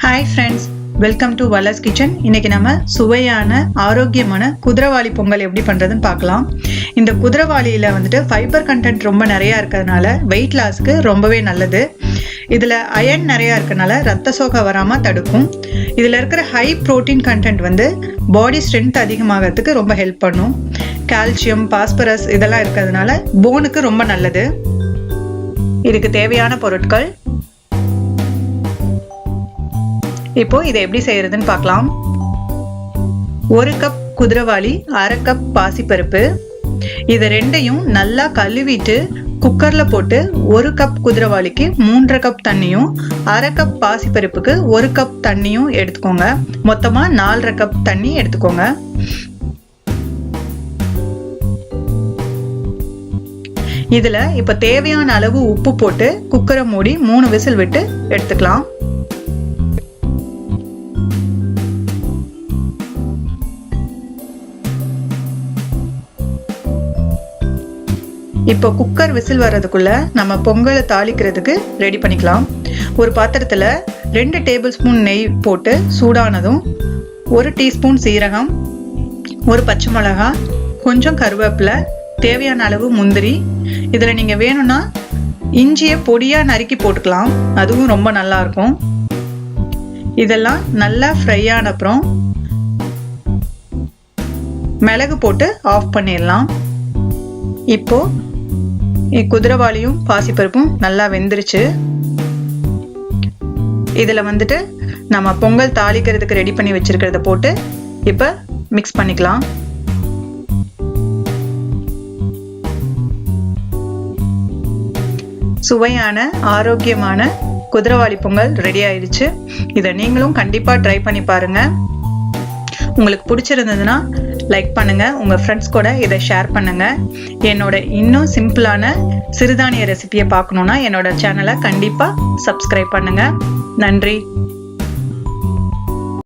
Hi friends, welcome to Valar's kitchen. இன்னைக்கு நம்ம சுவையான ஆரோக்கியமான குதிரைவாலி பொங்கல் எப்படி பண்றதுன்னு பார்க்கலாம். இந்த குதிரைவாலியில வந்துட்டு ஃபைபர் கண்டென்ட் ரொம்ப நிறைய இருக்கிறதுனால வெயிட் லாஸ்க்கு ரொம்பவே நல்லது. இதுல அயர்ன் நிறைய இருக்கனால ரத்த சோகை வராம தடுக்கும். இதுல இருக்கிற ஹை புரோட்டீன் கண்டென்ட் வந்து பாடி ஸ்ட்ரென்த் அதிகமாகிறதுக்கு ரொம்ப ஹெல்ப் பண்ணும். கால்சியம், பாஸ்பரஸ் இதெல்லாம் இருக்கிறதுனால போனுக்கு ரொம்ப நல்லது. இதுக்கு தேவையான பொருட்கள் இப்போ இதை எப்படி செய்யறதுன்னு பார்க்கலாம். 1 கப் குதிரைவாலி, 1/2 கப் பாசிப்பருப்பு. இதை ரெண்டையும் நல்லா கழுவிட்டு குக்கர்ல போட்டு 1 கப் குதிரைவாலிக்கு 3.5 கப் தண்ணியும் 1/2 கப் பாசிப்பருப்புக்கு 1 கப் தண்ணியும் எடுத்துக்கோங்க. மொத்தமா 4.5 கப் தண்ணி எடுத்துக்கோங்க. இதுல இப்ப தேவையான அளவு உப்பு போட்டு குக்கரை மூடி 3 விசில் விட்டு எடுத்துக்கலாம். இப்போ குக்கர் விசில் வர்றதுக்குள்ள நம்ம பொங்கலை தாளிக்கிறதுக்கு ரெடி பண்ணிக்கலாம். ஒரு பாத்திரத்துல 2 டேபிள் ஸ்பூன் நெய் போட்டு சூடானதும் 1 டீஸ்பூன் சீரகம், 1 பச்சை மிளகாய், கொஞ்சம் கருவேப்பிலை, தேவையான அளவு முந்திரி. இதுல நீங்க வேணும்னா இஞ்சியை பொடியா நறுக்கி போட்டுக்கலாம், அதுவும் ரொம்ப நல்லா இருக்கும். இதெல்லாம் நல்லா ஃப்ரை ஆன அப்புறம் மிளகு போட்டு ஆஃப் பண்ணிடலாம். இப்போ குதிரைவாலியும் பாசிப்பருப்பும் நல்லா வெந்துருச்சு. இதுல வந்துட்டு நம்ம பொங்கல் தாளிக்கிறதுக்கு ரெடி பண்ணி வச்சிருக்கிறத போட்டு இப்ப மிக்ஸ் பண்ணிக்கலாம். சுவையான ஆரோக்கியமான குதிரைவாலி பொங்கல் ரெடி ஆயிடுச்சு. இதை நீங்களும் கண்டிப்பா ட்ரை பண்ணி பாருங்க. உங்களுக்கு பிடிச்சிருந்ததுன்னா லைக் பண்ணுங்க, உங்க ஃப்ரெண்ட்ஸ் கூட இதை ஷேர் பண்ணுங்க. என்னோட இன்னும் சிம்பிளான சிறுதானிய ரெசிபியை பார்க்கணும்னா என்னோட சேனலை கண்டிப்பா சப்ஸ்கிரைப் பண்ணுங்க. நன்றி.